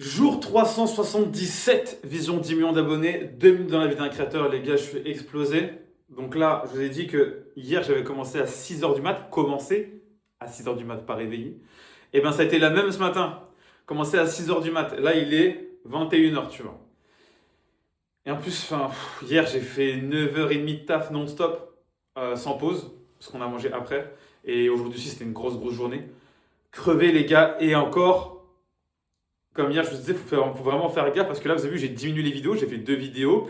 Jour 377, vision 10 millions d'abonnés, 2 minutes dans la vie d'un créateur, les gars, je suis explosé. Donc là, je vous ai dit que hier, j'avais commencé à 6h du mat, commencé à 6h du mat, pas réveillé. Et bien, ça a été la même ce matin, commencé à 6h du mat. Là, il est 21h, tu vois. Et en plus, hier, j'ai fait 9h30 de taf non-stop, sans pause, parce qu'on a mangé après. Et aujourd'hui aussi, c'était une grosse journée. Crevé, les gars, et encore. Comme hier, je vous disais, faut vraiment faire gaffe parce que là, vous avez vu, j'ai diminué les vidéos. J'ai fait 2 vidéos,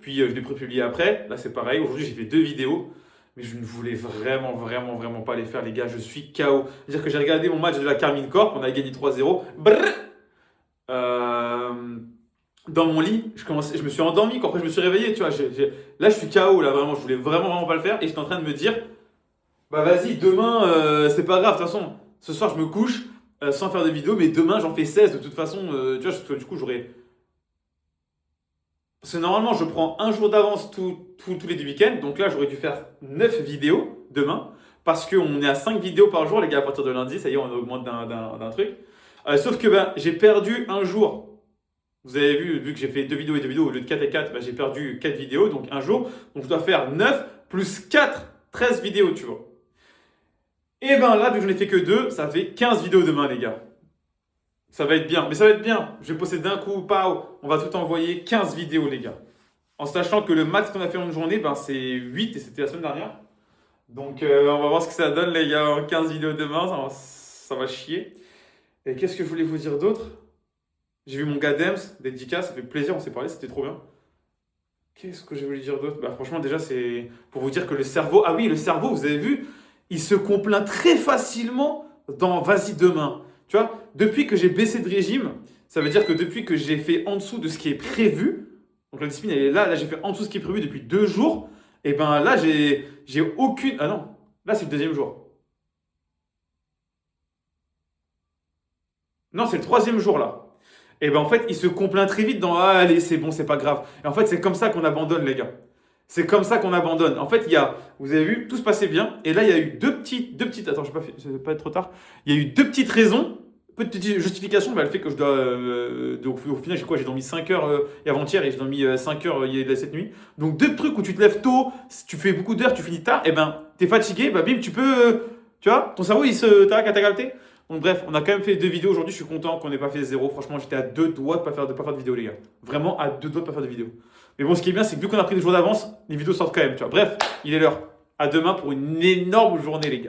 puis je l'ai prépublié après. Là, c'est pareil. Aujourd'hui, j'ai fait 2 vidéos. Mais je ne voulais vraiment pas les faire, les gars. Je suis KO. C'est-à-dire que j'ai regardé mon match de la Carmine Corp. On a gagné 3-0. Brrr. Euh, Dans mon lit, je me suis endormi. Après, je me suis réveillé. Tu vois, là, je suis KO. Là, vraiment, je voulais vraiment pas le faire. Et j'étais en train de me dire, bah vas-y, demain, c'est pas grave. De toute façon, ce soir, je me couche sans faire de vidéo, mais demain j'en fais 16 de toute façon, tu vois, parce que du coup j'aurais. Parce que normalement je prends un jour d'avance tous les deux week-ends, donc là j'aurais dû faire 9 vidéos demain, parce qu'on est à 5 vidéos par jour, les gars, à partir de lundi, ça y est, on augmente d'un truc. Sauf que ben, j'ai perdu un jour. Vous avez vu que j'ai fait 2 vidéos et 2 vidéos au lieu de 4 et 4, ben, j'ai perdu 4 vidéos, donc un jour. Donc je dois faire 9 plus 4, 13 vidéos, tu vois. Et ben là, vu que je n'ai fait que 2, ça fait 15 vidéos demain, les gars. Ça va être bien, mais ça va être bien. Je vais poster d'un coup, pao, on va tout envoyer 15 vidéos, les gars. En sachant que le max qu'on a fait en une journée, ben, c'est 8 et c'était la semaine dernière. Donc on va voir ce que ça donne, les gars, en 15 vidéos demain, ça va chier. Et qu'est-ce que je voulais vous dire d'autre? J'ai vu mon gars Dems, dédicace, ça fait plaisir, on s'est parlé, c'était trop bien. Qu'est-ce que je voulais dire d'autre? Bah, franchement, déjà, c'est pour vous dire que le cerveau. Ah oui, le cerveau, vous avez vu, il se complaint très facilement dans Vas-y demain. Tu vois, depuis que j'ai baissé de régime, ça veut dire que depuis que j'ai fait en dessous de ce qui est prévu, donc la discipline, elle est là, j'ai fait en dessous de ce qui est prévu depuis 2 jours, et ben là, j'ai aucune. Ah non, là, c'est le deuxième jour. Non, c'est le troisième jour là. Et ben en fait, il se complaint très vite dans ah, allez, c'est bon, c'est pas grave. Et en fait, c'est comme ça qu'on abandonne, les gars. C'est comme ça qu'on abandonne. En fait, vous avez vu, tout se passait bien. Et là, il y a eu deux petites. Attends, je ne vais pas être trop tard. Il y a eu deux petites raisons, petite justification. Bah, le fait que je dois. Donc, au final, j'ai quoi? J'ai dormi 5 heures avant-hier et j'ai dormi 5 heures cette nuit. Donc, deux trucs où tu te lèves tôt, tu fais beaucoup d'heures, tu finis tard. Et ben, t'es fatigué, bah bim, tu peux. Tu vois, ton cerveau, il se. T'as capté. Donc bref, on a quand même fait 2 vidéos aujourd'hui. Je suis content qu'on n'ait pas fait zéro. Franchement, j'étais à 2 doigts de pas faire de vidéo, les gars. Vraiment à 2 doigts de pas faire de vidéo. Mais bon, ce qui est bien, c'est que vu qu'on a pris des jours d'avance, les vidéos sortent quand même. Tu vois. Bref, il est l'heure. À demain pour une énorme journée, les gars.